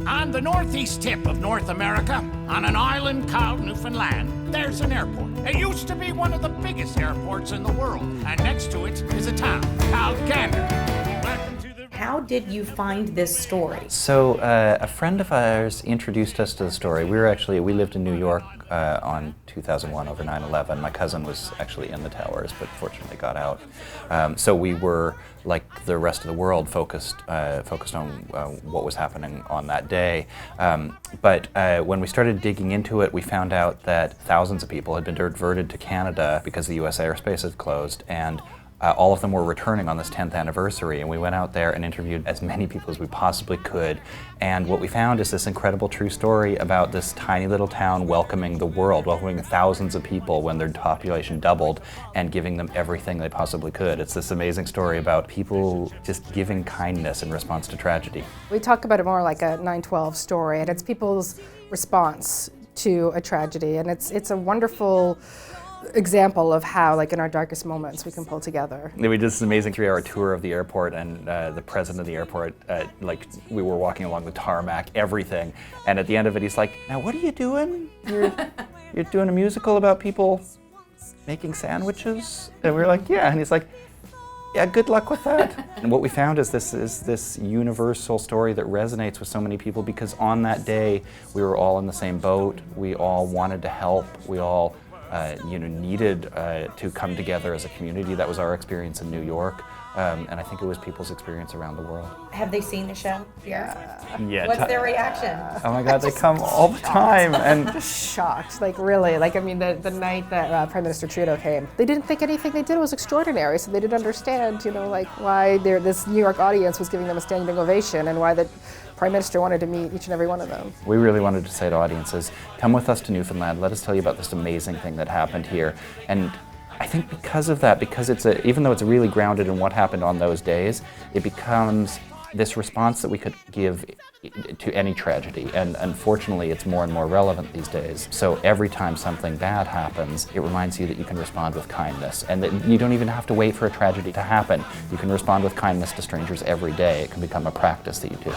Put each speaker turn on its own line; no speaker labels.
On the northeast tip of North America, on an island called Newfoundland, there's an airport. It used to be one of the biggest airports in the world, and next to it is a town called Gander.
How did you find this story?
So a friend of ours introduced us to the story. We lived in New York on 2001 over 9/11. My cousin was actually in the towers, but fortunately got out. So we were, like the rest of the world, focused on what was happening on that day. But when we started digging into it, we found out that thousands of people had been diverted to Canada because the U.S. airspace had closed, and all of them were returning on this 10th anniversary, and we went out there and interviewed as many people as we possibly could. And what we found is this incredible true story about this tiny little town welcoming the world, welcoming thousands of people when their population doubled and giving them everything they possibly could. It's this amazing story about people just giving kindness in response to tragedy.
We talk about it more like a 9/12 story, and it's people's response to a tragedy, and it's a wonderful example of how, like in our darkest moments, we can pull together.
We did this amazing 3-hour tour of the airport, and the president of the airport, we were walking along the tarmac, everything, and at the end of it, he's like, "Now, what are you doing? You're doing a musical about people making sandwiches?" And we were like, "Yeah," and he's like, "Yeah, good luck with that." And what we found is this universal story that resonates with so many people, because on that day, we were all in the same boat. We all wanted to help. We all needed to come together as a community. That was our experience in New York, and I think it was people's experience around the world.
Have they seen the show?
Yeah.
What's their reaction?
Oh my God, they come all the time, and
Just shocked, like really. Like, I mean, the night that Prime Minister Trudeau came, they didn't think anything they did was extraordinary, so they didn't understand, like why this New York audience was giving them a standing ovation, and why the Prime Minister wanted to meet each and every one of them.
We really wanted to say to audiences, come with us to Newfoundland, let us tell you about this amazing thing that happened here. And I think because of that, because even though it's really grounded in what happened on those days, it becomes this response that we could give to any tragedy. And unfortunately, it's more and more relevant these days. So every time something bad happens, it reminds you that you can respond with kindness, and that you don't even have to wait for a tragedy to happen. You can respond with kindness to strangers every day. It can become a practice that you do.